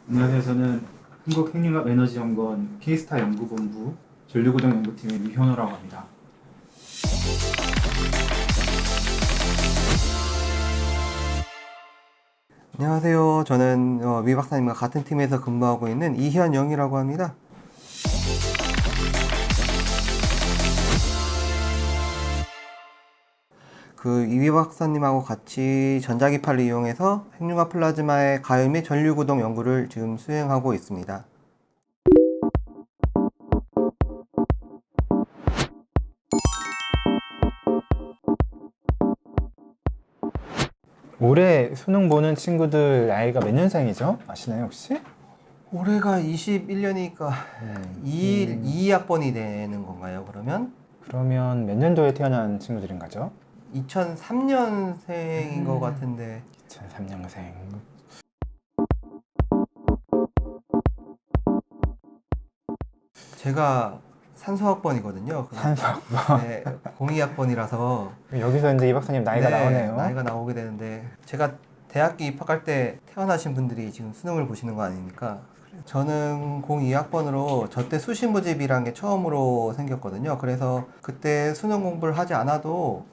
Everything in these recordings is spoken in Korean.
안녕하세요. 저는 한국핵융합에너지연구원 K스타 연구본부 전류구동 연구팀의 류현호라고 합니다. 안녕하세요. 저는 위 박사님과 같은 팀에서 근무하고 있는 이현영이라고 합니다. 위 박사님하고 같이 전자기파를 이용해서 핵융합 플라즈마의 가열 및 전류구동 연구를 지금 수행하고 있습니다. 올해 수능 보는 친구들 나이가 몇 년생이죠? 아시나요 혹시? 올해가 21년이니까 2학번이 되는 건가요, 그러면? 그러면 몇 년도에 태어난 친구들인 거죠? 2003년생인 것 같은데 2003년생. 제가 산소학번이거든요. 산소학번. 네, 02학번이라서 여기서 이제 이 박사님 나이가 나오네요. 나이가 나오게 되는데 제가 대학교 입학할 때 태어나신 분들이 지금 수능을 보시는 거 아닙니까? 저는 02학번으로 저 때 수시모집이란 게 처음으로 생겼거든요. 그래서 그때 수능 공부를 하지 않아도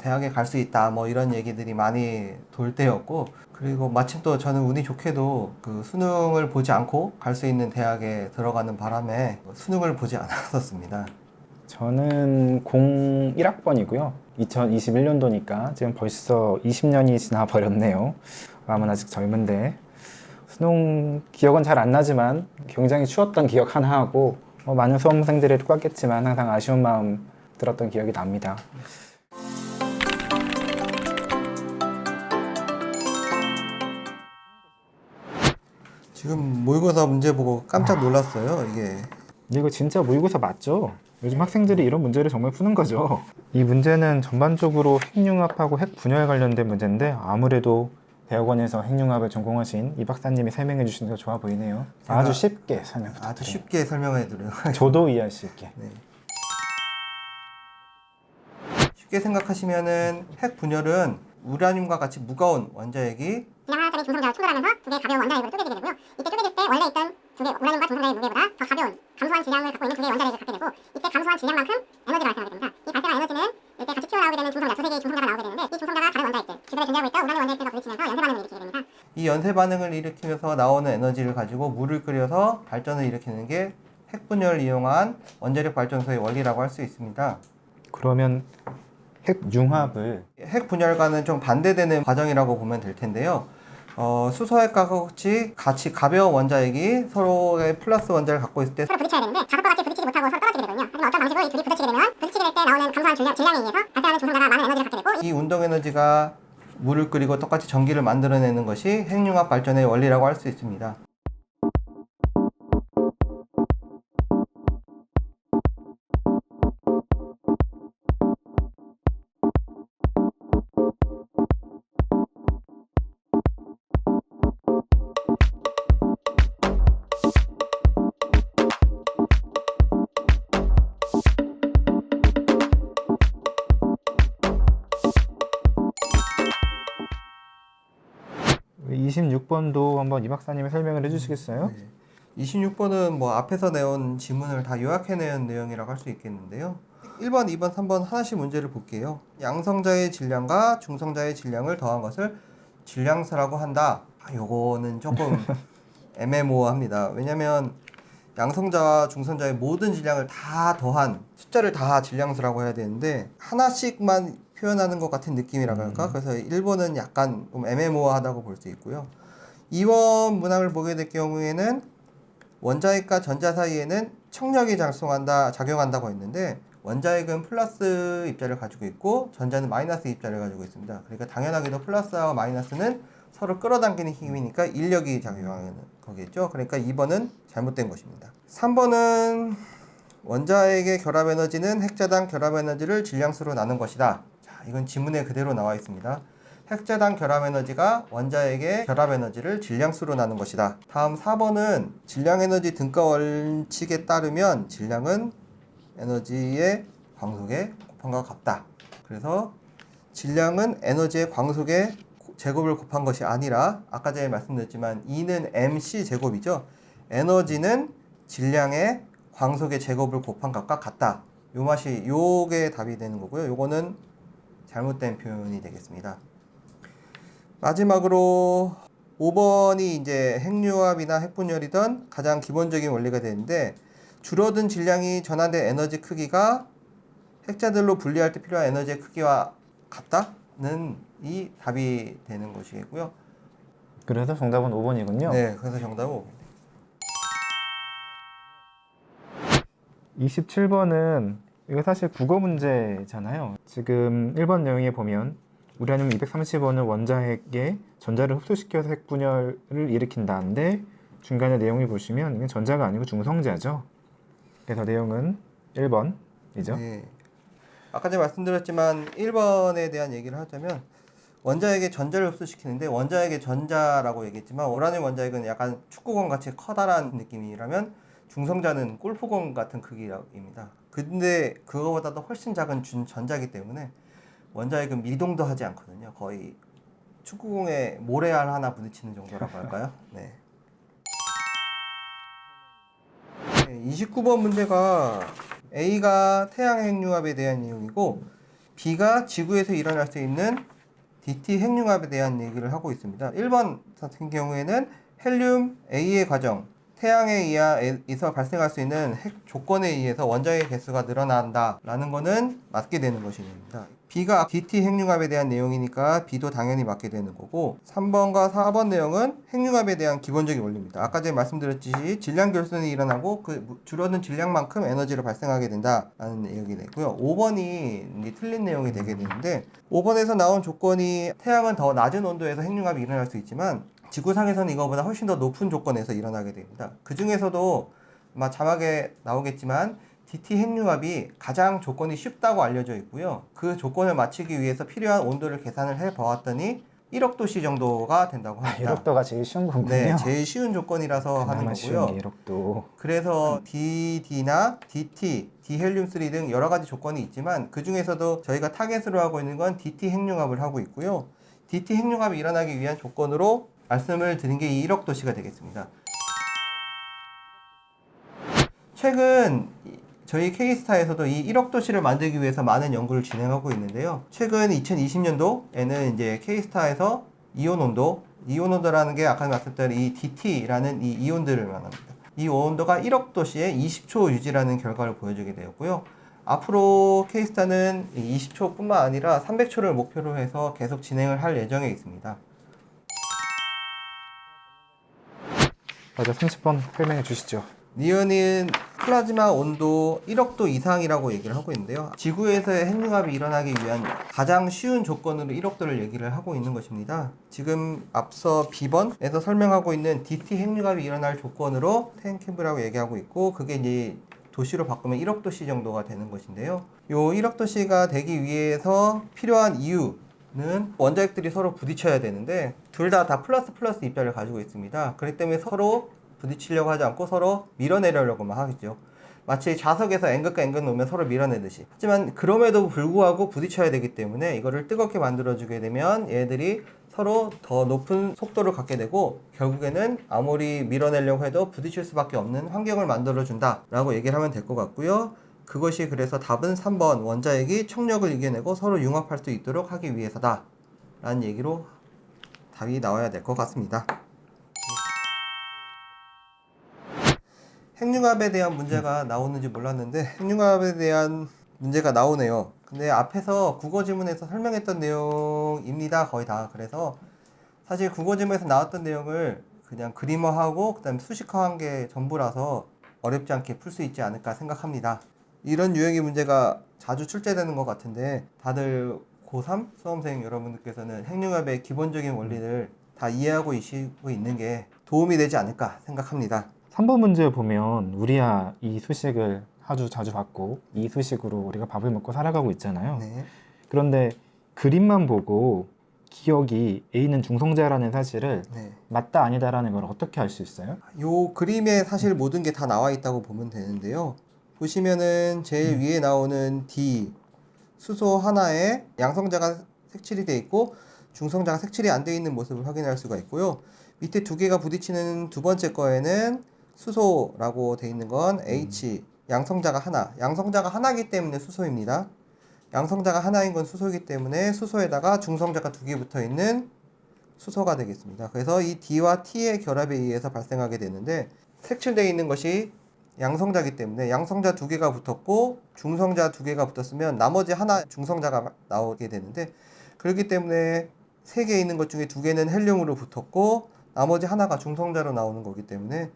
대학에 갈 수 있다 뭐 이런 얘기들이 많이 돌 때였고, 그리고 마침 또 저는 운이 좋게도 그 수능을 보지 않고 갈 수 있는 대학에 들어가는 바람에 수능을 보지 않았었습니다. 저는 01학번이고요. 2021년도니까 지금 벌써 20년이 지나 버렸네요. 마음은 아직 젊은데 수능 기억은 잘 안 나지만 굉장히 추웠던 기억 하나 하고 많은 수험생들이 똑같겠지만 항상 아쉬운 마음 들었던 기억이 납니다. 지금 모의고사 문제 보고 깜짝 놀랐어요. 이거 진짜 모의고사 맞죠? 요즘 학생들이 이런 문제를 정말 푸는 거죠. 이 문제는 전반적으로 핵융합하고 핵분열 관련된 문제인데 아무래도 대학원에서 핵융합을 전공하신 이 박사님이 설명해 주시는 게 좋아 보이네요. 아주 쉽게 설명 부탁드려요. 아주 쉽게 설명해 드려요. 저도 이해할 수 있게. 네. 쉽게 생각하시면은 핵 분열은 우라늄과 같이 무거운 원자핵이 그냥 하나짜리 중성자를 충돌하면서 두 개의 가벼운 원자핵으로 쪼개지게 되고요. 이때 쪼개질 때 원래 있던 두 개 우라늄과 중성자의 무게보다 더 가벼운 감소한 질량을 갖고 있는 두 개의 원자핵을 갖게 되고, 이때 감소한 질량만큼 에너지가 발생하게 됩니다. 이 발생한 에너지는 이때 같이 튀어나오게 되는 중성자, 두세 개의 중성자가 나오게 되는데, 이 중성자가 다른 원자핵들, 주변에 존재하고 있던 우라늄 원자핵들과 부딪히면서 연쇄 반응을 일으키게 됩니다. 이 연쇄 반응을 일으키면서 나오는 에너지를 가지고 물을 끓여서 발전을 일으키는 게 핵분열을 이용한 원자력 발전소의 원리라고 할 수 있습니다. 그러면 핵융합을 핵분열과는 좀 반대되는 과정이라고 보면 될 텐데요. 수소핵과 같이 가벼운 원자핵이 서로의 플러스 원자를 갖고 있을 때 서로 부딪혀야 되는데 자석과 같이 부딪히지 못하고 서로 떨어지게 되거든요. 하지만 어떤 방식으로 이 둘이 부딪히게 되면 부딪히게 될 때 나오는 감소한 질량에 의해서 발생하는 중성자가 많은 에너지를 갖게 되고, 이 운동 에너지가 물을 끓이고 똑같이 전기를 만들어내는 것이 핵융합 발전의 원리라고 할 수 있습니다. 이 26번도 한번 이 박사님이 설명을 해주시겠어요? 26번은 뭐 앞에서 내온 지문을 다 요약해낸 내용이라고 할 수 있겠는데요. 1번, 2번, 3번 하나씩 문제를 볼게요. 양성자의 질량과 중성자의 질량을 더한 것을 질량수라고 한다. 요거는 조금 애매모호합니다. 왜냐면 양성자와 중성자의 모든 질량을 다 더한 숫자를 다 질량수라고 해야 되는데 하나씩만 표현하는 것 같은 느낌이라고 할까? 그래서 1번은 약간 좀 애매모호하다고 볼 수 있고요. 2번 문항을 보게 될 경우에는 원자핵과 전자 사이에는 청력이 작용한다고 했는데, 원자핵은 플러스 입자를 가지고 있고 전자는 마이너스 입자를 가지고 있습니다. 그러니까 당연하게도 플러스와 마이너스는 서로 끌어당기는 힘이니까 인력이 작용하는 거겠죠. 그러니까 2번은 잘못된 것입니다. 3번은 원자핵의 결합 에너지는 핵자당 결합 에너지를 질량수로 나눈 것이다. 자, 이건 지문에 그대로 나와 있습니다. 핵자당 결합 에너지가 원자핵의 결합 에너지를 질량수로 나눈 것이다. 다음 4번은 질량 에너지 등가 원칙에 따르면 질량은 에너지의 광속에 곱함과 같다. 그래서 질량은 에너지의 광속에 제곱을 곱한 것이 아니라 아까 전에 말씀드렸지만 E는 MC 제곱이죠. 에너지는 질량의 광속의 제곱을 곱한 값과 같다. 요게 답이 되는 거고요. 요거는 잘못된 표현이 되겠습니다. 마지막으로 5번이 이제 핵융합이나 핵분열이던 가장 기본적인 원리가 되는데, 줄어든 질량이 전환된 에너지 크기가 핵자들로 분리할 때 필요한 에너지의 크기와 같다는 이 답이 되는 것이겠고요. 그래서 정답은 5번이군요. 네, 그래서 정답은 5번. 27번은 이거 사실 국어 문제잖아요. 지금 1번 내용에 보면 우라늄 235는 원자핵에 전자를 흡수시켜서 핵분열을 일으킨다는데, 중간에 내용을 보시면 이건 전자가 아니고 중성자죠. 그래서 내용은 1번이죠. 네. 아까 전에 말씀드렸지만 1번에 대한 얘기를 하자면, 원자핵에 전자를 흡수시키는데, 원자핵의 전자라고 얘기했지만 우라늄 원자핵은 약간 축구공 같이 커다란 느낌이라면 중성자는 골프공 같은 크기입니다. 근데 그거보다도 훨씬 작은 전자이기 때문에 원자핵은 미동도 하지 않거든요. 거의 축구공에 모래알 하나 부딪히는 정도라고 할까요? 네. 29번 문제가 A가 태양 핵융합에 대한 내용이고, B가 지구에서 일어날 수 있는 DT 핵융합에 대한 얘기를 하고 있습니다. 1번 같은 경우에는 헬륨 A의 과정, 태양에 의해서 발생할 수 있는 핵 조건에 의해서 원자의 개수가 늘어난다 라는 거는 맞게 되는 것입니다. B가 DT 핵융합에 대한 내용이니까 B도 당연히 맞게 되는 거고, 3번과 4번 내용은 핵융합에 대한 기본적인 원리입니다. 아까 전에 말씀드렸듯이 질량 결손이 일어나고 그 줄어든 질량만큼 에너지를 발생하게 된다라는 내용이 되고요. 5번이 이제 틀린 내용이 되게 되는데, 5번에서 나온 조건이 태양은 더 낮은 온도에서 핵융합이 일어날 수 있지만 지구상에서는 이거보다 훨씬 더 높은 조건에서 일어나게 됩니다. 그 중에서도 아마 자막에 나오겠지만 DT 핵융합이 가장 조건이 쉽다고 알려져 있고요. 그 조건을 맞추기 위해서 필요한 온도를 계산을 해 보았더니 1억 도씨 정도가 된다고 합니다. 1억도가 제일 쉬운 거군요. 네, 제일 쉬운 조건이라서 하는 거고요. 쉬운 게 1억도. 그래서 DD나 DT, 디헬륨3 등 여러 가지 조건이 있지만 그 중에서도 저희가 타겟으로 하고 있는 건 DT 핵융합을 하고 있고요. DT 핵융합이 일어나기 위한 조건으로 말씀을 드린 게 이 1억 도씨가 되겠습니다. 최근 저희 K스타에서도 이 1억 도씨를 만들기 위해서 많은 연구를 진행하고 있는데요. 최근 2020년도에는 이제 K스타에서 이온 온도라는 게 아까 말씀드린 이 DT라는 이 이온들을 말합니다. 이 온도가 1억 도씨에 20초 유지라는 결과를 보여주게 되었고요. 앞으로 K스타는 20초뿐만 아니라 300초를 목표로 해서 계속 진행을 할 예정에 있습니다. 맞아, 30번 설명해 주시죠. 니은은 플라즈마 온도 1억도 이상이라고 얘기를 하고 있는데요. 지구에서의 핵융합이 일어나기 위한 가장 쉬운 조건으로 1억도를 얘기를 하고 있는 것입니다. 지금 앞서 B번에서 설명하고 있는 DT 핵융합이 일어날 조건으로 텐캠브라고 얘기하고 있고, 그게 이제 도시로 바꾸면 1억 도씨 정도가 되는 것인데요. 요 1억 도씨가 되기 위해서 필요한 이유는 원자핵들이 서로 부딪혀야 되는데 둘 다 플러스 입자를 가지고 있습니다. 그렇기 때문에 서로 부딪히려고 하지 않고 서로 밀어내려고만 하겠죠. 마치 자석에서 N극과 N극 놓으면 서로 밀어내듯이. 하지만 그럼에도 불구하고 부딪혀야 되기 때문에 이거를 뜨겁게 만들어주게 되면 얘들이 서로 더 높은 속도를 갖게 되고 결국에는 아무리 밀어내려고 해도 부딪힐 수밖에 없는 환경을 만들어준다 라고 얘기를 하면 될 것 같고요. 그것이 그래서 답은 3번 원자핵이 청력을 이겨내고 서로 융합할 수 있도록 하기 위해서다 라는 얘기로 답이 나와야 될 것 같습니다. 핵융합에 대한 문제가 나오는지 몰랐는데 핵융합에 대한 문제가 나오네요. 근데 앞에서 국어 지문에서 설명했던 내용입니다. 거의 다. 그래서 사실 국어 지문에서 나왔던 내용을 그냥 그림화하고 그다음에 수식화한 게 전부라서 어렵지 않게 풀 수 있지 않을까 생각합니다. 이런 유형의 문제가 자주 출제되는 것 같은데 다들 고3 수험생 여러분들께서는 핵융합의 기본적인 원리를 다 이해하고 있는 게 도움이 되지 않을까 생각합니다. 3번 문제 보면 우리야 이 수식을 아주 자주 봤고 이 수식으로 우리가 밥을 먹고 살아가고 있잖아요. 네. 그런데 그림만 보고 기억이 A는 중성자라는 사실을 네. 맞다 아니다라는 걸 어떻게 알 수 있어요? 요 그림에 사실 모든 게 다 나와 있다고 보면 되는데요. 보시면은 제일 위에 나오는 D 수소 하나에 양성자가 색칠이 되어 있고 중성자가 색칠이 안 되어 있는 모습을 확인할 수가 있고요. 밑에 두 개가 부딪히는 두 번째 거에는 수소라고 되어 있는 건 H, 양성자가 하나. 양성자가 하나이기 때문에 수소입니다. 양성자가 하나인 건 수소이기 때문에 수소에다가 중성자가 두 개 붙어 있는 수소가 되겠습니다. 그래서 이 D와 T의 결합에 의해서 발생하게 되는데, 색칠되어 있는 것이 양성자이기 때문에 양성자 두 개가 붙었고 중성자 두 개가 붙었으면 나머지 하나 중성자가 나오게 되는데, 그렇기 때문에 세 개 있는 것 중에 두 개는 헬륨으로 붙었고 나머지 하나가 중성자로 나오는 거기 때문에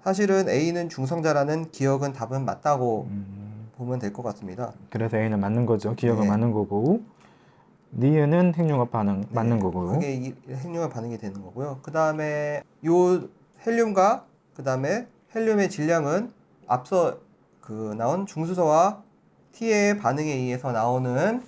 사실은 A는 중성자라는 기억은 답은 맞다고 보면 될 것 같습니다. 그래서 A는 맞는 거죠. 기억은 네. 맞는 거고, 니은은 핵융합 반응 맞는 네, 거고요. 그게 이 핵융합 반응이 되는 거고요. 그 다음에 요 헬륨과 그 다음에 헬륨의 질량은 앞서 나온 중수소와 T의 반응에 의해서 나오는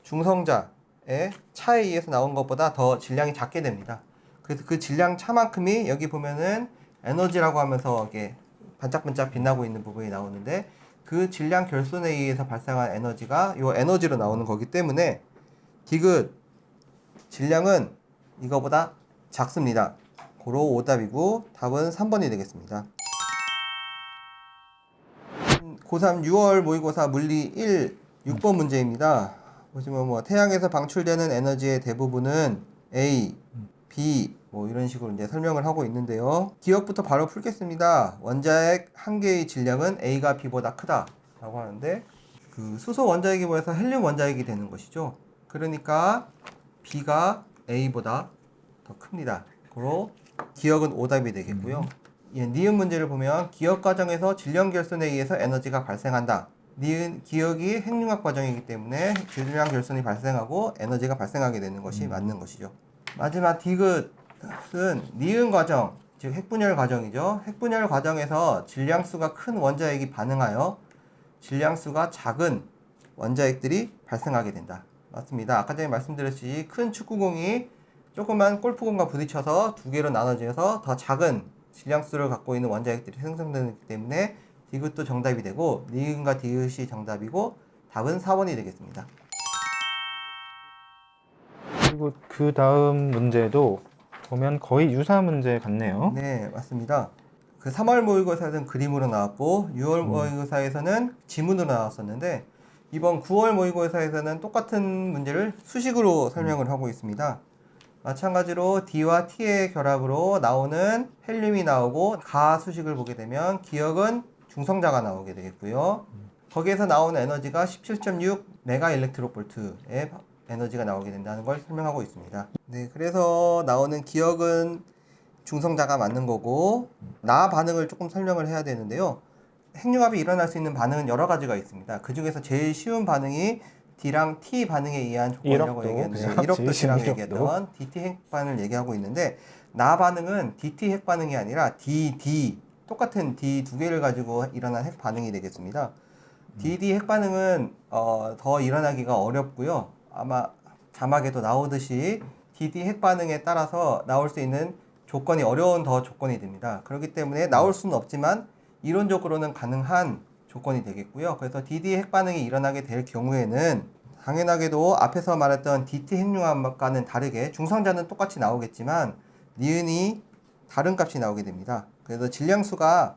중성자의 차에 의해서 나온 것보다 더 질량이 작게 됩니다. 그래서 그 질량 차만큼이 여기 보면은 에너지라고 하면서 이게 반짝반짝 빛나고 있는 부분이 나오는데, 그 질량 결손에 의해서 발생한 에너지가 요 에너지로 나오는 거기 때문에 디귿 질량은 이거보다 작습니다. 고로 오답이고 답은 3번이 되겠습니다. 고3 6월 모의고사 물리 1 6번 문제입니다. 보시면 뭐 태양에서 방출되는 에너지의 대부분은 A, B 뭐 이런 식으로 이제 설명을 하고 있는데요. 기억부터 바로 풀겠습니다. 원자핵 한 개의 질량은 A가 B보다 크다 라고 하는데, 그 수소 원자핵이 모여서 헬륨 원자핵이 되는 것이죠. 그러니까 B가 A보다 더 큽니다. 그로 기억은 오답이 되겠고요. 예, 니은 문제를 보면 기억 과정에서 질량 결손에 의해서 에너지가 발생한다. 니은 기억이 핵융합 과정이기 때문에 질량 결손이 발생하고 에너지가 발생하게 되는 것이 맞는 것이죠. 마지막 디귿은 니은 과정, 즉 핵분열 과정이죠. 핵분열 과정에서 질량수가 큰 원자핵이 반응하여 질량수가 작은 원자핵들이 발생하게 된다. 맞습니다. 아까 전에 말씀드렸듯이 큰 축구공이 조그만 골프공과 부딪혀서 두 개로 나눠져서 더 작은 질량수를 갖고 있는 원자핵들이 생성되기 때문에 디귿도 정답이 되고 니은과 디귿이 정답이고 답은 4번이 되겠습니다. 그리고 그 다음 문제도 보면 거의 유사 문제 같네요. 네, 맞습니다. 그 3월 모의고사에서는 그림으로 나왔고 6월 모의고사에서는 지문으로 나왔었는데, 이번 9월 모의고사에서는 똑같은 문제를 수식으로 설명을 하고 있습니다. 마찬가지로 D와 T의 결합으로 나오는 헬륨이 나오고 가 수식을 보게 되면 기억은 중성자가 나오게 되겠고요. 거기에서 나오는 에너지가 17.6 메가 일렉트로볼트의 에너지가 나오게 된다는 걸 설명하고 있습니다. 네, 그래서 나오는 기억은 중성자가 맞는 거고, 나 반응을 조금 설명을 해야 되는데요. 핵융합이 일어날 수 있는 반응은 여러 가지가 있습니다. 그 중에서 제일 쉬운 반응이 D랑 T 반응에 의한 조건이라고 얘기했는데, 1억도 D라고 얘기했던 DT 핵 반응을 얘기하고 있는데, 나 반응은 DT 핵 반응이 아니라 DD, 똑같은 D 두 개를 가지고 일어난 핵 반응이 되겠습니다. DD 핵 반응은 더 일어나기가 어렵고요. 아마 자막에도 나오듯이 DD 핵 반응에 따라서 나올 수 있는 조건이 어려운 더 조건이 됩니다. 그렇기 때문에 나올 수는 없지만 이론적으로는 가능한 조건이 되겠고요. 그래서 DD 핵 반응이 일어나게 될 경우에는 당연하게도 앞에서 말했던 DT 핵융합과는 다르게 중성자는 똑같이 나오겠지만 니은이 다른 값이 나오게 됩니다. 그래서 질량수가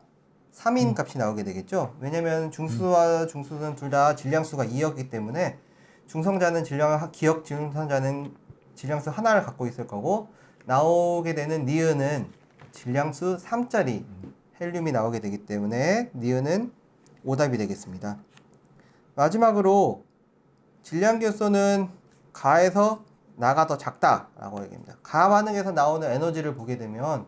3인 값이 나오게 되겠죠. 왜냐면 중수와 중수는 둘 다 질량수가 2였기 때문에 중성자는 기억 중성자는 질량수 하나를 갖고 있을 거고, 나오게 되는 니은은 질량수 3짜리 헬륨이 나오게 되기 때문에 니은은 오답이 되겠습니다. 마지막으로 질량 결손은 가에서 나가 더 작다라고 얘기합니다. 가 반응에서 나오는 에너지를 보게 되면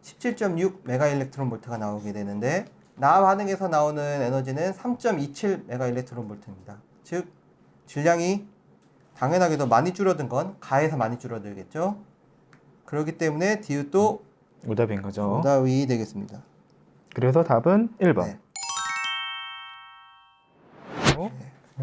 17.6 메가 일렉트론 볼트가 나오게 되는데, 나 반응에서 나오는 에너지는 3.27 메가 일렉트론 볼트입니다. 즉 질량이 당연하게도 많이 줄어든 건 가에서 많이 줄어들겠죠. 그렇기 때문에 디귿도 오답인 거죠. 오답이 되겠습니다. 그래서 답은 1번. 네.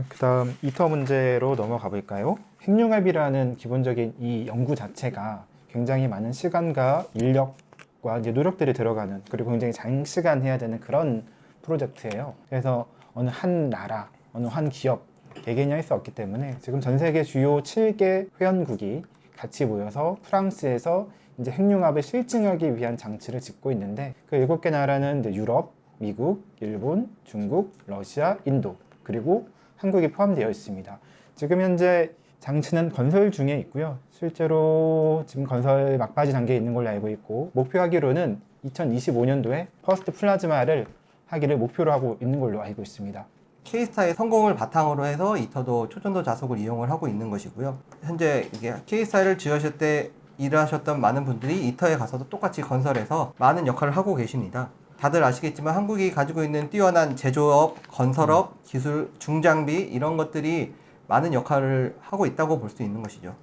그 다음 2터 문제로 넘어가 볼까요? 핵융합이라는 기본적인 이 연구 자체가 굉장히 많은 시간과 인력과 이제 노력들이 들어가는, 그리고 굉장히 장시간 해야 되는 그런 프로젝트예요. 그래서 어느 한 나라, 어느 한 기업 개개인이 할 수 없기 때문에 지금 전 세계 주요 7개 회원국이 같이 모여서 프랑스에서 이제 핵융합을 실증하기 위한 장치를 짓고 있는데 그 7개 나라는 이제 유럽, 미국, 일본, 중국, 러시아, 인도 그리고 한국이 포함되어 있습니다. 지금 현재 장치는 건설 중에 있고요. 실제로 지금 건설 막바지 단계에 있는 걸로 알고 있고 목표하기로는 2025년도에 퍼스트 플라즈마를 하기를 목표로 하고 있는 걸로 알고 있습니다. K스타의 성공을 바탕으로 해서 이터도 초전도 자석을 이용을 하고 있는 것이고요. 현재 이게 K스타를 지으실 때 일하셨던 많은 분들이 이터에 가서도 똑같이 건설해서 많은 역할을 하고 계십니다. 다들 아시겠지만 한국이 가지고 있는 뛰어난 제조업, 건설업, 기술, 중장비 이런 것들이 많은 역할을 하고 있다고 볼 수 있는 것이죠.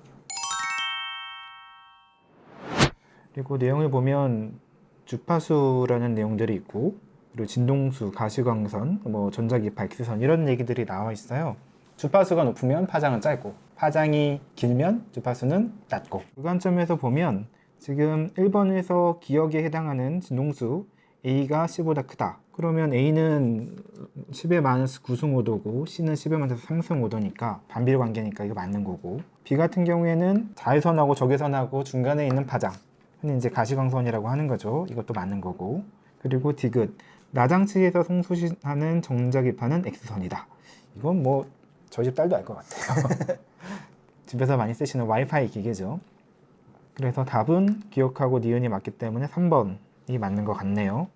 그리고 내용을 보면 주파수라는 내용들이 있고 그리고 진동수, 가시광선, 뭐 전자기파, X선 이런 얘기들이 나와 있어요. 주파수가 높으면 파장은 짧고 파장이 길면 주파수는 낮고 그 관점에서 보면 지금 1번에서 기역에 해당하는 진동수 A가 C보다 크다. 그러면 A는 10의 마이너스 9승5도고 C는 10의 마이너스 3승5도니까 반비례 관계니까 이거 맞는 거고 B 같은 경우에는 자외선하고 적외선하고 중간에 있는 파장 흔히 이제 가시광선이라고 하는 거죠. 이것도 맞는 거고 그리고 디귿 나장치에서 송수신하는 정자기파는 X선이다. 이건 뭐 저희 집 딸도 알 것 같아요. 집에서 많이 쓰시는 와이파이 기계죠. 그래서 답은 기억하고 니은이 맞기 때문에 3번이 맞는 것 같네요.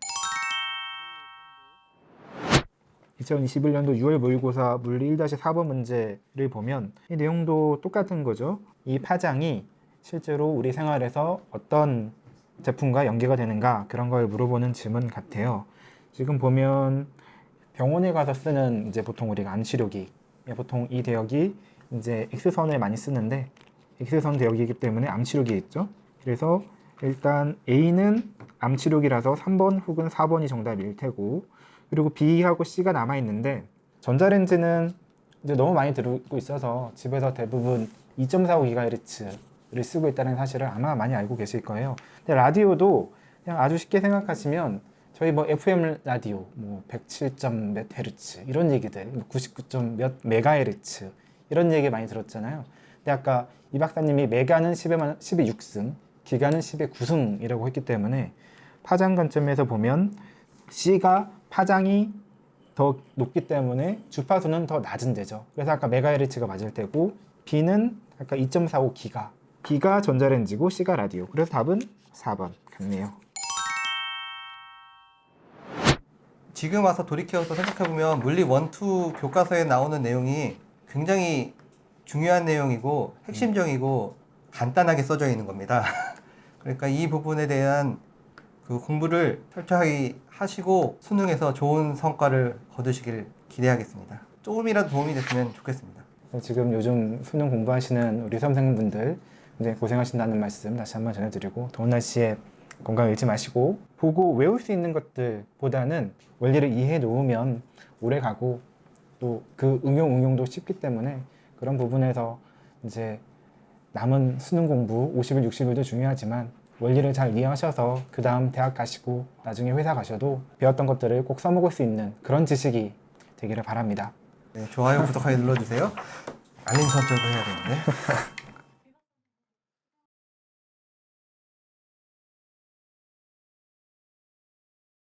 2021년도 6월 모의고사 물리 1-4번 문제를 보면 이 내용도 똑같은 거죠. 이 파장이 실제로 우리 생활에서 어떤 제품과 연계가 되는가 그런 걸 물어보는 질문 같아요. 지금 보면 병원에 가서 쓰는 이제 보통 우리가 암치료기 보통 이 대역이 이제 X선을 많이 쓰는데 X선 대역이기 때문에 암치료기에 있죠. 그래서 일단 A는 암치료기라서 3번 혹은 4번이 정답일 테고 그리고 B하고 C가 남아 있는데 전자레인지는 이제 너무 많이 들고 있어서 집에서 대부분 2.45GHz를 쓰고 있다는 사실을 아마 많이 알고 계실 거예요. 근데 라디오도 그냥 아주 쉽게 생각하시면 저희 뭐 FM 라디오 뭐 107점 몇 헤르츠 이런 얘기들 99점 몇 메가헤르츠 이런 얘기 많이 들었잖아요. 근데 아까 이 박사님이 메가는 10의 6승 기가는 10의 9승이라고 했기 때문에 파장 관점에서 보면 C가 파장이 더 높기 때문에 주파수는 더 낮은 데죠. 그래서 아까 메가헤르츠가 맞을 테고 B는 아까 2.45기가 B가 전자레인지고 C가 라디오. 그래서 답은 4번 같네요. 지금 와서 돌이켜서 생각해보면 물리 1, 2 교과서에 나오는 내용이 굉장히 중요한 내용이고 핵심적이고 간단하게 써져 있는 겁니다. 그러니까 이 부분에 대한 그 공부를 철저하게 하시고 수능에서 좋은 성과를 거두시길 기대하겠습니다. 조금이라도 도움이 됐으면 좋겠습니다. 지금 요즘 수능 공부하시는 우리 수험생분들 굉장히 고생하신다는 말씀 다시 한번 전해드리고 더운 날씨에 건강 잃지 마시고 보고 외울 수 있는 것들보다는 원리를 이해해 놓으면 오래 가고 또 그 응용도 쉽기 때문에 그런 부분에서 이제 남은 수능 공부 50일, 60일도 중요하지만 원리를 잘 이해하셔서 그 다음 대학 가시고 나중에 회사 가셔도 배웠던 것들을 꼭 써먹을 수 있는 그런 지식이 되기를 바랍니다. 네, 좋아요, 구독하기 눌러주세요. 알림 설정도 해야 되는데.